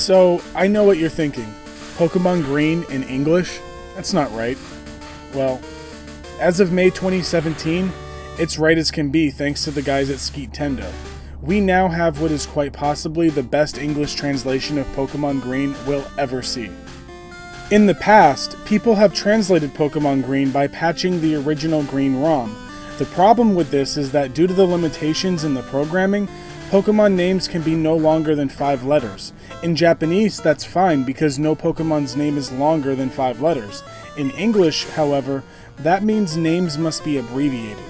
So, I know what you're thinking. Pokemon Green in English? That's not right. Well, as of May 2017, it's right as can be thanks to the guys at Skeet Tendo. We now have what is quite possibly the best English translation of Pokemon Green we'll ever see. In the past, people have translated Pokemon Green by patching the original Green ROM. The problem with this is that due to the limitations in the programming, Pokemon names can be no longer than 5 letters. In Japanese, that's fine because no Pokemon's name is longer than 5 letters. In English, however, that means names must be abbreviated.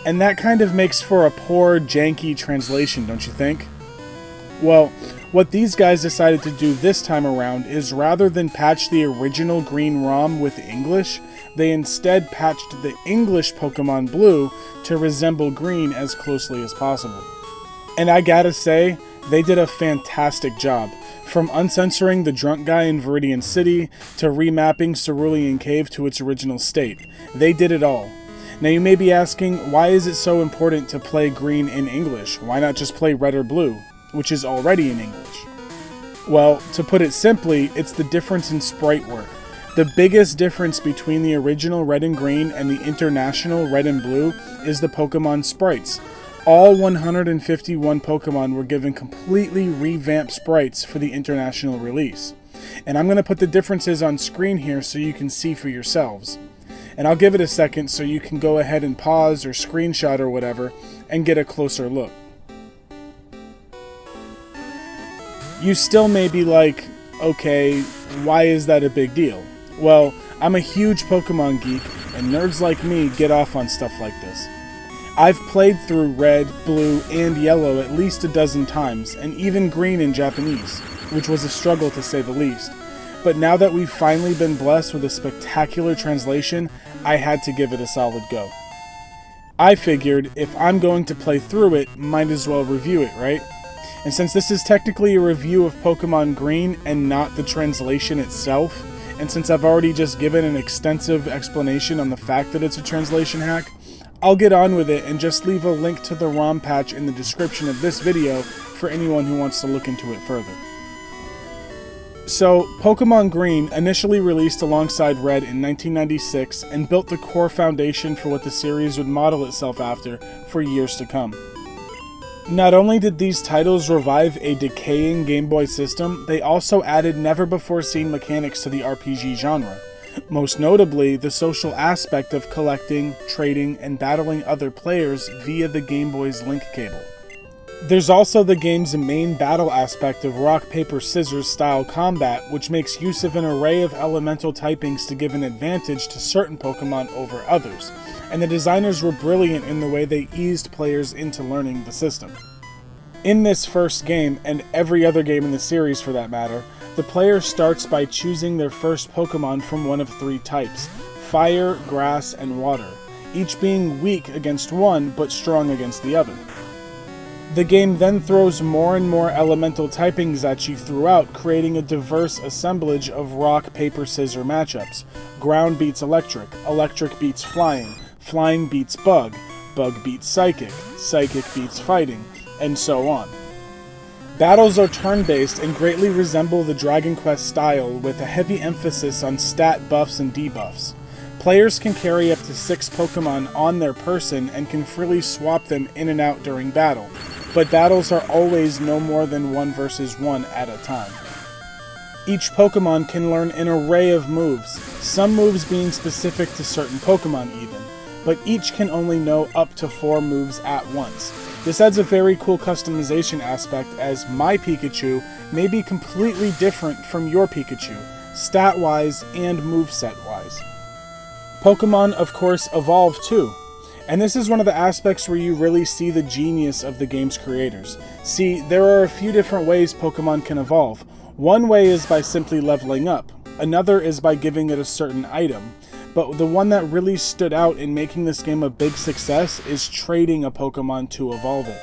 And that kind of makes for a poor, janky translation, don't you think? Well, what these guys decided to do this time around is rather than patch the original Green ROM with English, they instead patched the English Pokemon Blue to resemble Green as closely as possible. And I gotta say, they did a fantastic job. From uncensoring the drunk guy in Viridian City, to remapping Cerulean Cave to its original state. They did it all. Now you may be asking, why is it so important to play Green in English? Why not just play Red or Blue, which is already in English? Well, to put it simply, it's the difference in sprite work. The biggest difference between the original Red and Green and the international Red and Blue is the Pokemon sprites. All 151 Pokemon were given completely revamped sprites for the international release. And I'm going to put the differences on screen here so you can see for yourselves. And I'll give it a second so you can go ahead and pause or screenshot or whatever and get a closer look. You still may be like, okay, why is that a big deal? Well, I'm a huge Pokemon geek, and nerds like me get off on stuff like this. I've played through Red, Blue, and Yellow at least a dozen times, and even Green in Japanese, which was a struggle to say the least. But now that we've finally been blessed with a spectacular translation, I had to give it a solid go. I figured, if I'm going to play through it, might as well review it, right? And since this is technically a review of Pokemon Green and not the translation itself, and since I've already just given an extensive explanation on the fact that it's a translation hack, I'll get on with it and just leave a link to the ROM patch in the description of this video for anyone who wants to look into it further. So, Pokemon Green initially released alongside Red in 1996 and built the core foundation for what the series would model itself after for years to come. Not only did these titles revive a decaying Game Boy system, they also added never-before-seen mechanics to the RPG genre. Most notably, the social aspect of collecting, trading, and battling other players via the Game Boy's link cable. There's also the game's main battle aspect of rock, paper, scissors style combat, which makes use of an array of elemental typings to give an advantage to certain Pokemon over others, and the designers were brilliant in the way they eased players into learning the system. In this first game, and every other game in the series for that matter, the player starts by choosing their first Pokemon from one of 3 types: fire, grass, and water, each being weak against one but strong against the other. The game then throws more and more elemental typings at you throughout, creating a diverse assemblage of rock, paper, scissors matchups. Ground beats electric, electric beats flying, flying beats bug, bug beats psychic, psychic beats fighting, and so on. Battles are turn-based and greatly resemble the Dragon Quest style, with a heavy emphasis on stat buffs and debuffs. Players can carry up to 6 Pokemon on their person and can freely swap them in and out during battle, but battles are always no more than 1 versus 1 at a time. Each Pokemon can learn an array of moves, some moves being specific to certain Pokemon even, but each can only know up to 4 moves at once. This adds a very cool customization aspect, as my Pikachu may be completely different from your Pikachu, stat-wise and moveset-wise. Pokemon, of course, evolve too. And this is one of the aspects where you really see the genius of the game's creators. See, there are a few different ways Pokemon can evolve. One way is by simply leveling up, another is by giving it a certain item, but the one that really stood out in making this game a big success is trading a Pokemon to evolve it.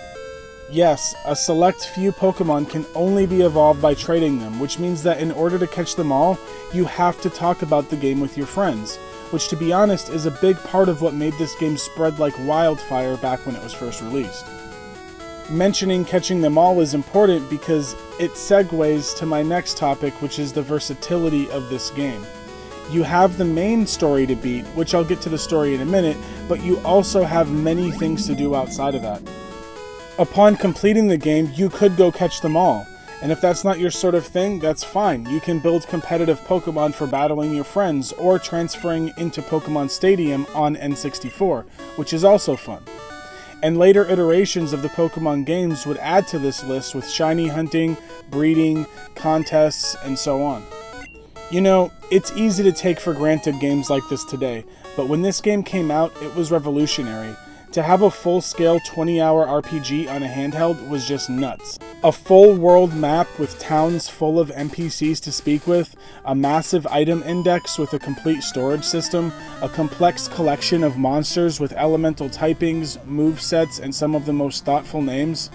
Yes, a select few Pokemon can only be evolved by trading them, which means that in order to catch them all, you have to talk about the game with your friends, which to be honest is a big part of what made this game spread like wildfire back when it was first released. Mentioning catching them all is important because it segues to my next topic, which is the versatility of this game. You have the main story to beat, which I'll get to the story in a minute, but you also have many things to do outside of that. Upon completing the game, you could go catch them all, and if that's not your sort of thing, that's fine. You can build competitive Pokemon for battling your friends, or transferring into Pokemon Stadium on N64, which is also fun. And later iterations of the Pokemon games would add to this list with shiny hunting, breeding, contests, and so on. You know, it's easy to take for granted games like this today, but when this game came out, it was revolutionary. To have a full-scale 20-hour RPG on a handheld was just nuts. A full world map with towns full of NPCs to speak with, a massive item index with a complete storage system, a complex collection of monsters with elemental typings, movesets, and some of the most thoughtful names.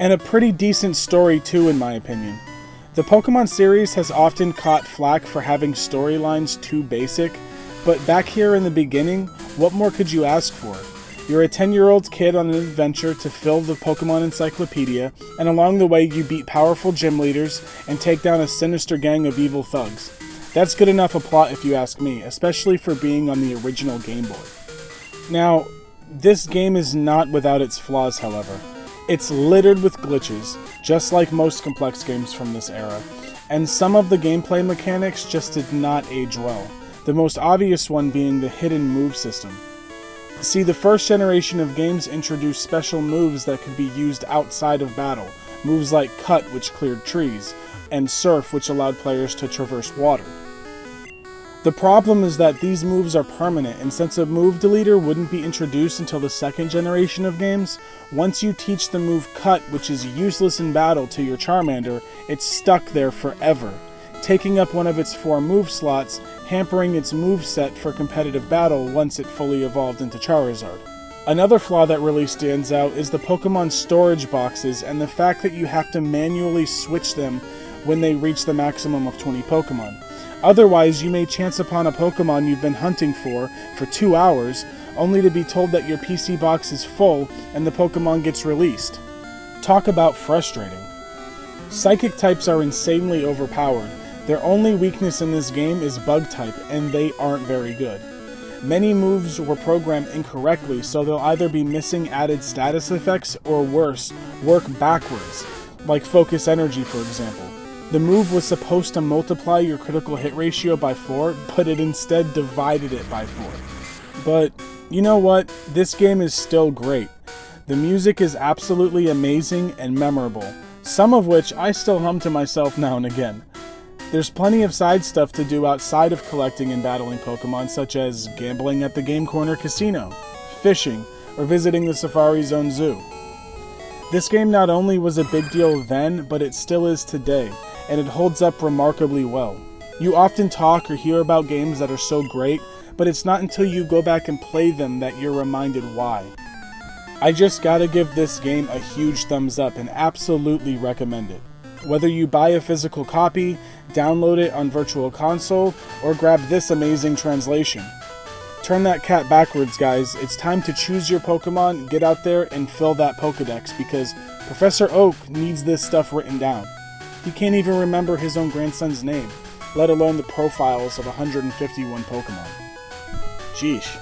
And a pretty decent story too, in my opinion. The Pokemon series has often caught flack for having storylines too basic, but back here in the beginning, what more could you ask for? You're a 10-year-old kid on an adventure to fill the Pokemon Encyclopedia, and along the way you beat powerful gym leaders and take down a sinister gang of evil thugs. That's good enough a plot if you ask me, especially for being on the original Game Boy. Now, this game is not without its flaws, however. It's littered with glitches, just like most complex games from this era, and some of the gameplay mechanics just did not age well, the most obvious one being the hidden move system. See, the first generation of games introduced special moves that could be used outside of battle, moves like Cut, which cleared trees, and Surf, which allowed players to traverse water. The problem is that these moves are permanent, and since a move deleter wouldn't be introduced until the second generation of games, once you teach the move Cut, which is useless in battle, to your Charmander, it's stuck there forever, taking up one of its 4 move slots, hampering its moveset for competitive battle once it fully evolved into Charizard. Another flaw that really stands out is the Pokemon storage boxes and the fact that you have to manually switch them when they reach the maximum of 20 Pokemon. Otherwise, you may chance upon a Pokemon you've been hunting for 2 hours, only to be told that your PC box is full and the Pokemon gets released. Talk about frustrating. Psychic types are insanely overpowered. Their only weakness in this game is Bug type, and they aren't very good. Many moves were programmed incorrectly, so they'll either be missing added status effects or worse, work backwards, like Focus Energy for example. The move was supposed to multiply your critical hit ratio by 4, but it instead divided it by 4. But you know what? This game is still great. The music is absolutely amazing and memorable, some of which I still hum to myself now and again. There's plenty of side stuff to do outside of collecting and battling Pokemon, such as gambling at the Game Corner Casino, fishing, or visiting the Safari Zone Zoo. This game not only was a big deal then, but it still is today, and it holds up remarkably well. You often talk or hear about games that are so great, but it's not until you go back and play them that you're reminded why. I just gotta give this game a huge thumbs up and absolutely recommend it. Whether you buy a physical copy, download it on Virtual Console, or grab this amazing translation. Turn that cat backwards, guys. It's time to choose your Pokemon, get out there, and fill that Pokedex, because Professor Oak needs this stuff written down. He can't even remember his own grandson's name, let alone the profiles of 151 Pokemon. Sheesh.